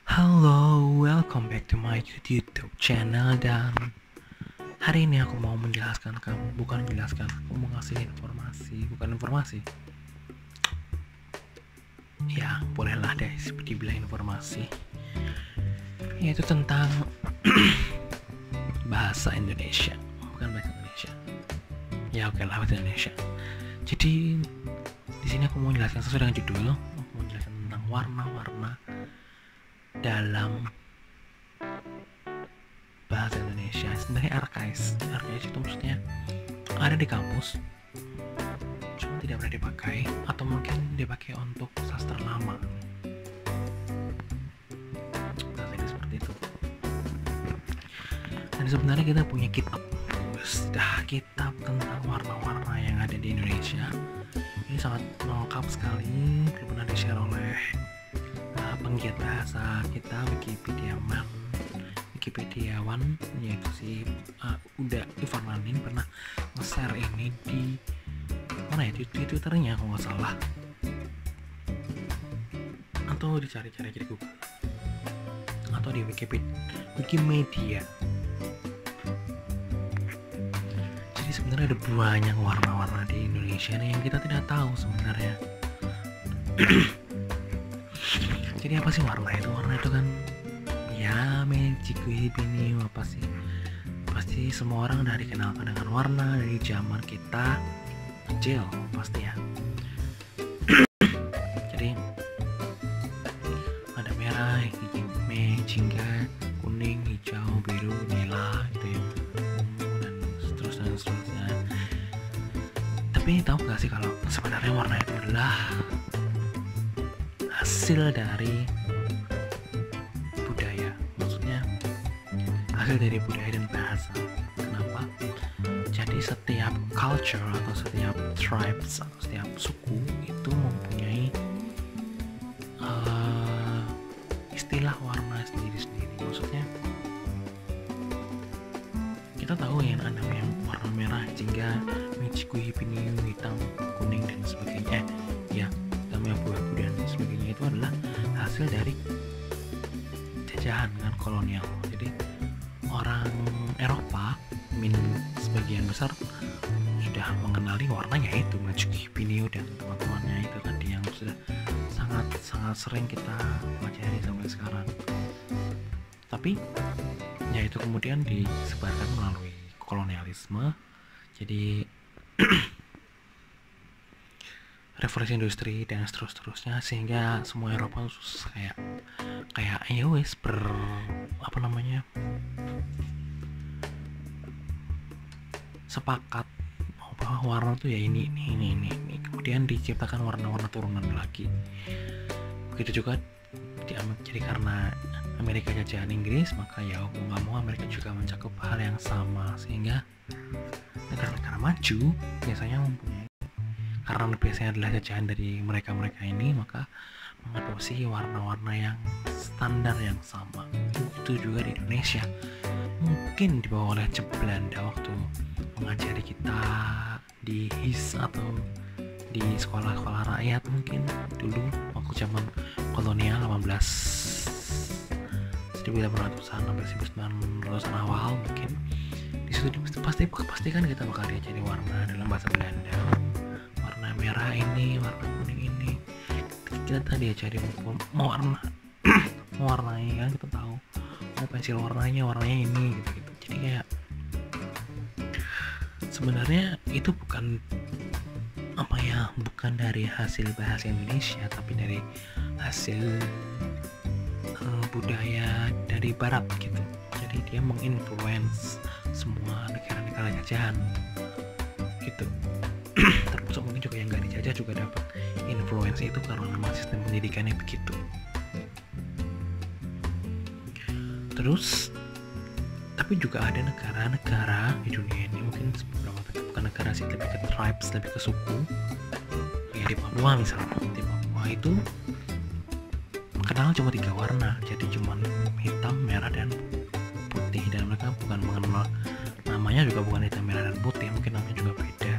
Halo, welcome back to my YouTube channel. Dan hari ini aku mau menjelaskan kamu, aku mau ngasih informasi, bukan informasi. Ya, bolehlah deh seperti bilang informasi. Yaitu tentang bahasa Indonesia, bukan bahasa Indonesia. Ya oke lah, bahasa Indonesia. Jadi di sini aku mau menjelaskan sesuai dengan judul. Aku mau menjelaskan tentang warna-warna dalam bahasa Indonesia. Sebenarnya arkais itu maksudnya ada di kampus, cuma tidak pernah dipakai, atau mungkin dipakai untuk sastra lama. Bahasa seperti itu. Dan sebenarnya kita punya kitab tentang warna-warna yang ada di Indonesia. Ini sangat lengkap sekali, pernah di-share oleh penggiat bahasa kita, Wikipediawan, yaitu si Uda Ivarmanin, pernah nge-share ini di mana ya, di Twitternya kalau nggak salah, atau dicari-cari di Google atau di Wikimedia. Jadi sebenarnya ada banyak warna-warna di Indonesia yang kita tidak tahu sebenarnya. Jadi apa sih warna itu? Warna itu kan ya magic ini apa sih? Pasti semua orang udah dikenalkan dengan warna dari zaman kita kecil pasti ya. Jadi ada merah, jingga, kuning, hijau, biru, nila gitu ya, ungu dan seterusnya. Tapi tahu gak sih kalau sebenarnya warna itu adalah hasil dari budaya, maksudnya hasil dari budaya dan bahasa. Kenapa? Jadi setiap culture atau setiap tribes atau setiap suku itu mempunyai istilah warna sendiri-sendiri. Maksudnya kita tahu yang ada yang warna merah, jingga, miciku, hipini, hitam, kuning dan sebagainya. Ya, namanya abu-abu dan sebagainya itu adalah hasil dari jajahan kan, kolonial. Jadi orang Eropa sebagian besar sudah mengenali warnanya itu Majuki, Pinio dan teman-temannya itu tadi yang sudah sangat sering kita pelajari sampai sekarang. Tapi ya itu kemudian disebarkan melalui kolonialisme. Jadi revolusi industri dan seterusnya, sehingga semua Eropa kayak ya wes sepakat bahwa warna tuh ya ini. Kemudian diciptakan warna-warna turunan lagi. Begitu juga jadi karena Amerika jajahan Inggris, maka ya mau nggak mau Amerika juga mencakup hal yang sama, sehingga negara-negara maju biasanya mempunyai, karena biasanya adalah jajahan dari mereka ini, maka mengadopsi warna-warna yang standar yang sama. Itu juga di Indonesia mungkin dibawa oleh Belanda waktu mengajari kita di HIS atau di sekolah-sekolah rakyat, mungkin dulu waktu zaman kolonial 1800-an sampai 1900-an awal. Mungkin di situ pasti kan kita bakal diajari warna dalam bahasa Belanda. Warna merah ini, warna kuning ini, kita tadi diajari mau warnanya kan, kita tahu mau pensil warnanya ini gitu. Jadi kayak sebenarnya itu bukan dari hasil bahasa Indonesia, tapi dari hasil budaya dari Barat gitu. Jadi dia menginfluence semua negara-negara jajahan gitu. Termasuk mungkin juga yang nggak dijajah juga dapat influence itu karena memang sistem pendidikannya begitu. Terus tapi juga ada negara-negara di dunia ini, mungkin beberapa, bukan negara sih, lebih ke tribes, lebih ke suku, kayak di Papua misalnya. Di Papua itu kenal cuma 3 warna, jadi cuma hitam, merah, dan putih, dan mereka bukan mengenal namanya juga bukan hitam, merah, dan putih, mungkin namanya juga beda.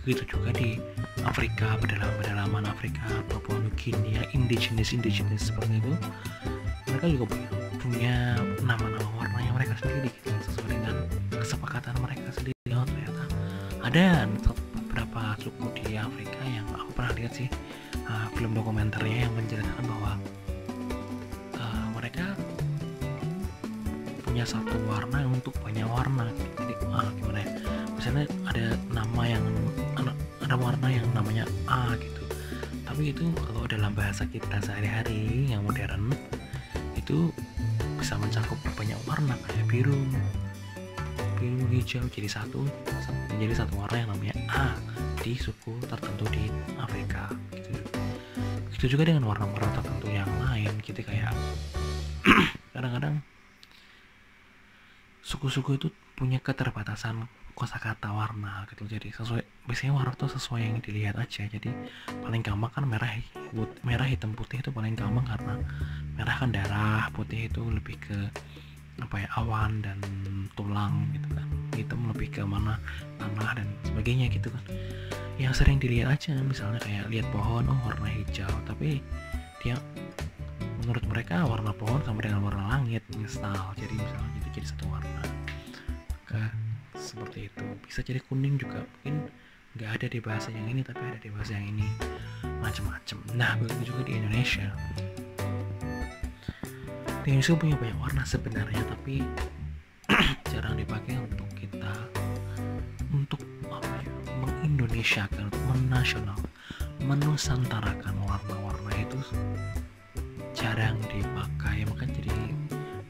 Begitu juga di Afrika, pedalaman Afrika, Papua New Guinea, indigenous seperti itu. mereka juga punya nama-nama warnanya mereka sendiri gitu, sesuai dengan kesepakatan mereka sendiri. Oh ternyata ada beberapa suku di Afrika yang aku pernah lihat sih film dokumenternya yang menceritakan bahwa mereka punya satu warna untuk banyak warna. Jadi gimana ya, misalnya ada nama yang ada warna yang namanya A gitu, tapi itu kalau dalam bahasa kita sehari-hari yang modern itu bisa mencakup banyak warna, kayak biru, hijau, jadi menjadi satu warna yang namanya A di suku tertentu di Afrika gitu. Begitu juga dengan warna-warna tertentu yang lain gitu, kayak kadang-kadang suku-suku itu punya keterbatasan kosakata warna gitu. Jadi biasanya warna itu sesuai yang dilihat aja. Jadi paling gampang kan merah hitam putih itu paling gampang, karena merah kan darah, putih itu lebih ke awan dan tulang gitu kan, hitam lebih ke mana tanah dan sebagainya gitu kan. Yang sering dilihat aja misalnya kayak lihat pohon, warna hijau, tapi dia menurut mereka warna pohon sama dengan warna langit misal, jadi misalnya gitu jadi satu warna. Seperti itu. Bisa jadi kuning juga, mungkin nggak ada di bahasa yang ini tapi ada di bahasa yang ini, macam-macam. Nah begitu juga di Indonesia. Di Indonesia punya banyak warna sebenarnya, tapi jarang dipakai untuk kita mengindonesiakan, menusantarakan warna-warna itu jarang dipakai. Makanya jadi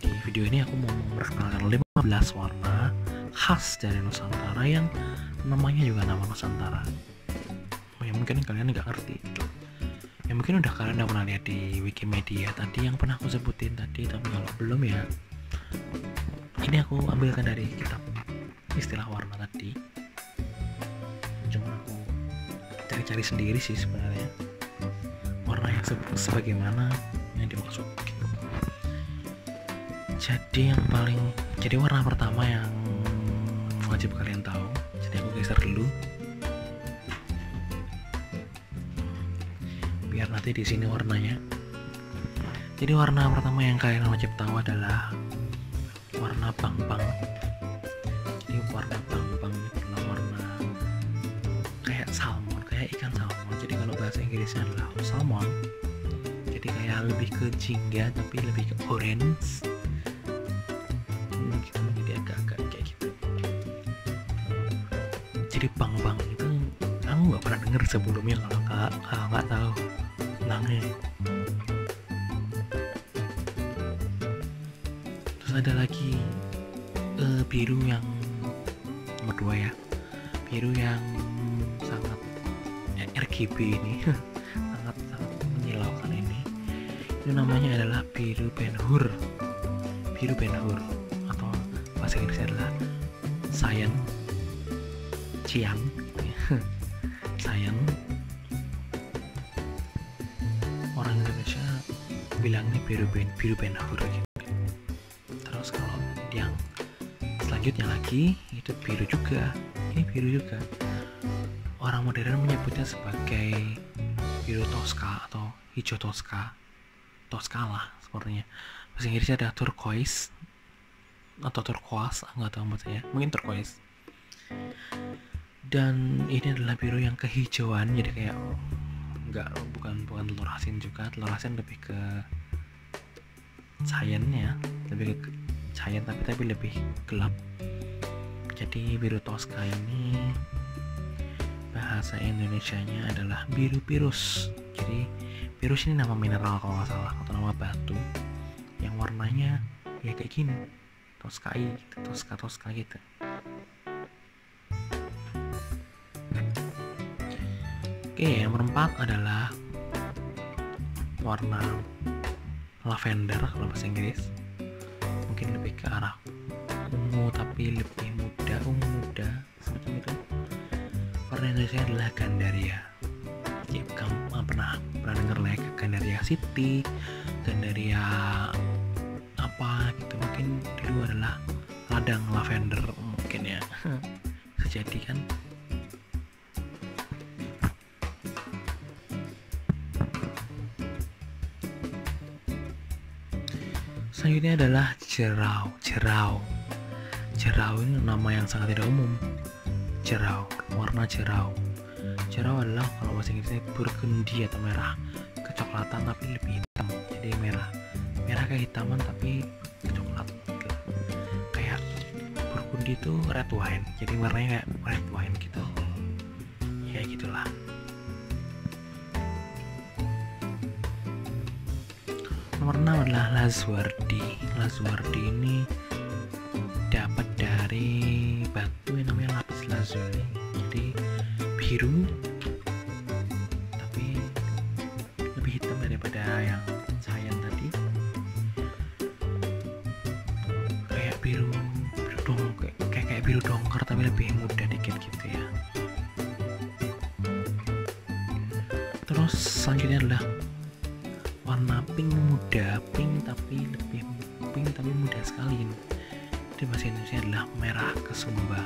di video ini aku mau memperkenalkan 15 warna khas dari Nusantara yang namanya juga nama Nusantara. Ya mungkin kalian nggak ngerti gitu. Ya mungkin kalian udah pernah lihat di Wikimedia tadi yang pernah aku sebutin tadi, tapi kalau belum ya ini aku ambilkan dari kitab istilah warna tadi. Cuma aku cari-cari sendiri sih sebenarnya warna yang sebagaimana yang dimaksud gitu. Jadi warna pertama yang wajib kalian tahu, jadi aku geser dulu biar nanti di sini warnanya. Jadi warna pertama yang kalian wajib tahu adalah warna bang-bang. Jadi warna bang-bang itu adalah warna kayak salmon, kayak ikan salmon. Jadi kalau bahasa Inggrisnya adalah salmon, jadi kayak lebih ke jingga tapi lebih ke orange gitu, jadi agak-agak kayak gitu. Jadi bang-bang itu aku nggak pernah denger sebelumnya, kalau nggak tahu namanya. Terus ada lagi biru yang nomor 2 ya, biru yang sangat RGB ini sangat menyilaukan ini. Itu namanya adalah biru Ben-Hur atau bahasa Inggrisnya adalah cyan. Orang Indonesia bilangnya biru Ben-Hur gitu. Terus kalau yang selanjutnya lagi itu biru juga, ini biru juga. Orang modern menyebutnya sebagai biru Tosca atau hijau Tosca lah sepertinya. Bahasa Inggrisnya ada turquoise atau turquoise, nggak tahu maksudnya, mungkin turquoise. Dan ini adalah biru yang kehijauan, jadi kayak bukan telur asin juga. Telur asin lebih ke cyannya, lebih ke cyan tapi lebih gelap. Jadi biru Tosca ini bahasa Indonesianya adalah biru pirus. Jadi pirus ini nama mineral kalau nggak salah, atau nama batu yang warnanya ya kayak gini, Tosca gitu. Oke, nomor 4 adalah warna lavender kalau bahasa Inggris. Mungkin lebih ke arah ungu tapi lebih muda, semacam itu. Warna Indonesia adalah Gandaria. Ya, kamu pernah dengar lah ya, Gandaria City, Gandaria apa gitu. Mungkin dulu adalah ladang lavender mungkin ya. Sejadi kan. Selanjutnya adalah jerau. Jerau ini nama yang sangat tidak umum. Jerau, warna jerau. Jerau adalah kalau bahasa Inggrisnya burgundy atau merah kecoklatan tapi lebih hitam. Jadi merah kehitaman tapi coklat gitu. Kayak burgundy itu red wine, jadi warnanya kayak red wine gitu. Ya gitulah. Nomor 6 adalah lazuardi. Lazuardi ini dapat dari batu yang namanya lapis lazuli. Jadi biru tapi lebih hitam daripada yang cyan tadi. Kayak biru dong, kayak biru dongker tapi lebih muda dikit gitu ya. Terus selanjutnya adalah warna pink muda, pink tapi muda sekali. Di bahasa Indonesia adalah merah kesumba.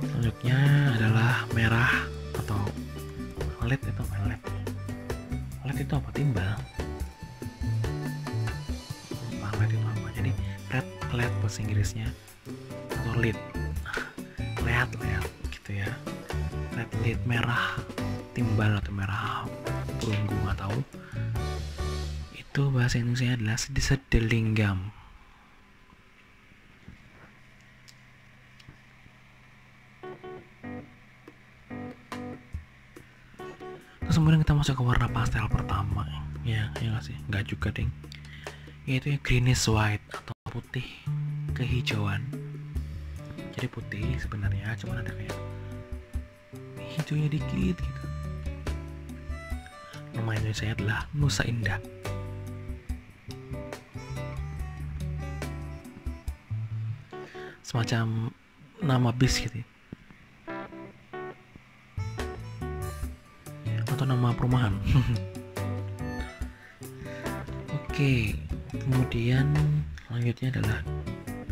Selanjutnya adalah merah atau violet itu violet. Violet itu apa? Timbal. Violet itu apa? Jadi red bahasa Inggrisnya atau lead gitu ya. Red lead, merah timbal atau merah perunggu, nggak tahu. Itu bahasa Indonesia adalah sedelinggam. Terus kemudian kita masuk ke warna pastel pertama, ya nggak sih? Nggak juga ding. Yaitu yang greenish white atau putih kehijauan. Jadi putih sebenarnya, cuma ada kayak hijaunya dikit gitu. Nama Indonesia adalah Nusa Indah. Semacam nama bis gitu, atau nama perumahan. Oke, kemudian selanjutnya adalah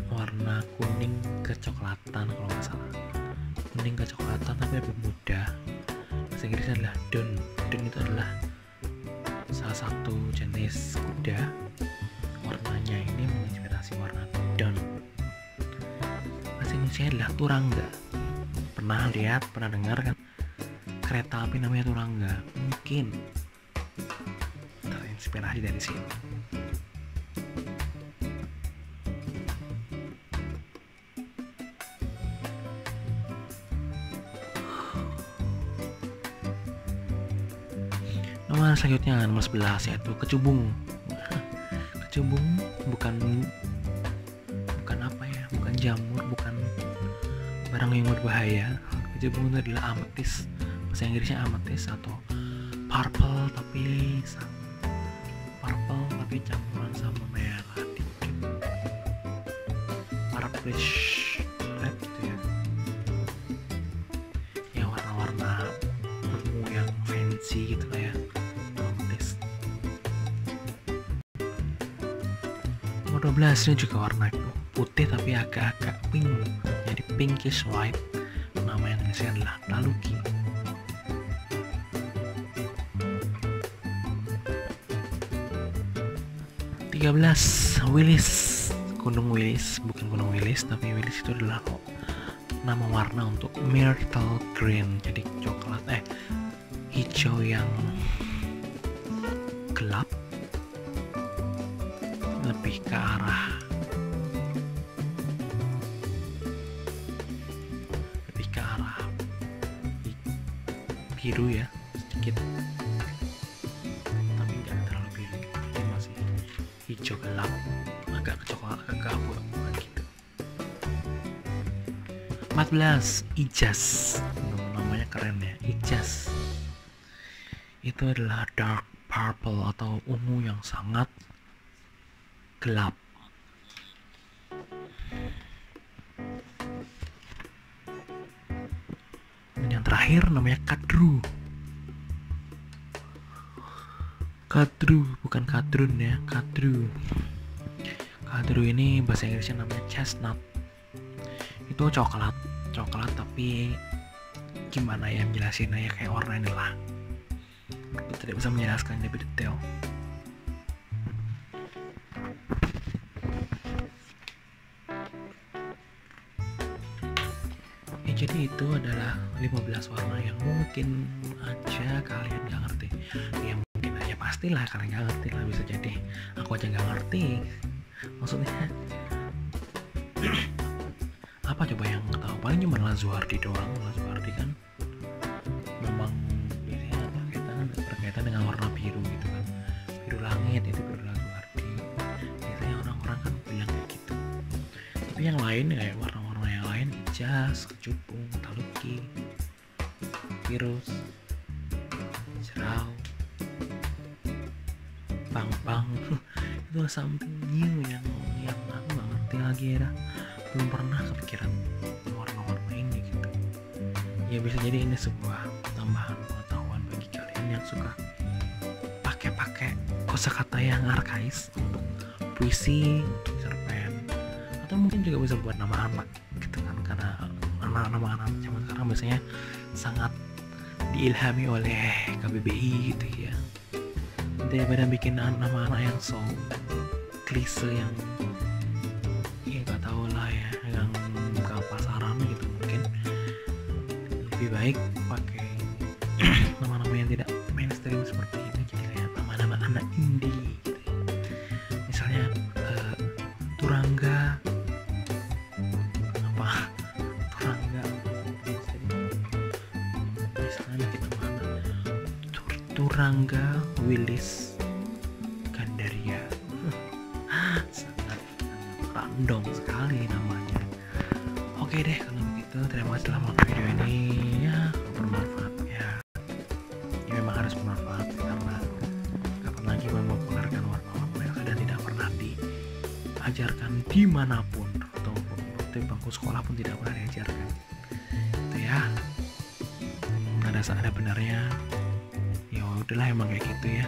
warna kuning kecoklatan kalau nggak salah. Kuning kecoklatan tapi lebih muda. Bahasa Inggrisnya adalah dawn. Dawn itu adalah salah satu jenis kuda. Warnanya ini menginspirasi warna dawn. Bahasa Indonesia adalah turangga. Pernah lihat, pernah dengar kan kereta api namanya turangga? Mungkin terinspirasi dari sini. Nomor selanjutnya nomor 11 yaitu kecubung. Kecubung bukan apa ya, bukan jamur, bukan barang yang berbahaya. Kecubung itu adalah ametis. Bahasa Inggrisnya ametis atau purple tapi campuran sama merah dikit. Purplish red gitu ya. Ya warna-warna ungu yang fancy gitu lah ya. Nomor 12 ini juga warna putih tapi agak-agak pink, jadi pinkish white. Nama yang Indonesia adalah taluki. Willis, Gunung Willis, bukan Gunung Willis tapi Willis itu adalah nama warna untuk myrtle green, jadi coklat hijau yang gelap, lebih ke arah biru ya, sedikit tapi nggak terlalu biru, dia masih hijau gelap, agak coklat, agak abu-abu gitu. 14 ijas, namanya keren ya, ijas. Itu adalah dark purple atau ungu yang sangat gelap. Dan yang terakhir namanya kadru. Kadru, bukan kadrun ya, kadru. Kadru ini bahasa Inggrisnya namanya chestnut. Itu coklat coklat, tapi gimana ya menjelasinnya, ya kayak warna inilah. Aku tidak bisa menjelaskan lebih detail. Jadi itu adalah 15 warna yang mungkin aja kalian gak ngerti. Ya mungkin aja, pastilah kalian gak ngerti lah, bisa jadi aku aja gak ngerti. Maksudnya apa coba yang tahu, paling cuma Lazuardi doang. Lazuardi kan memang biasanya berkaitan dengan warna biru gitu kan, biru langit, itu biru Lazuardi. Biasanya orang-orang kan bilang kayak gitu. Tapi yang lain kayak warna-warna yang lain, jas, kecubung, taluki, virus, jerau, pang-pang itu something new yang aku gak ngerti lagi ya, belum pernah kepikiran warna-warna ini gitu. Ya bisa jadi ini sebuah tambahan pengetahuan bagi kalian yang suka pakai kosakata yang arkais untuk puisi, cerpen, atau mungkin juga bisa buat nama anak gitu kan, karena nama anak zaman sekarang biasanya sangat diilhami oleh KBBI gitu ya. Daripada bikin nama anak yang so klise yang ya gak tau lah ya, yang buka pasaran gitu, mungkin lebih baik pakai nama-nama yang tidak mainstream seperti ini, jadi kayak nama-nama anak indie gitu ya. Misalnya Turangga misalnya kita mana Turangga Willis Gandaria, sangat random sekali namanya. Oke deh kalau begitu, terima kasih telah menonton video ini ya, bermanfaat ya. Ini memang harus bermanfaat karena kapan lagi mempopulerkan warna-warna yang sudah tidak pernah diajarkan dimanapun, ataupun di bangku sekolah pun tidak pernah diajarkan itu ya. Ada benarnya, ya udahlah emang kayak gitu ya.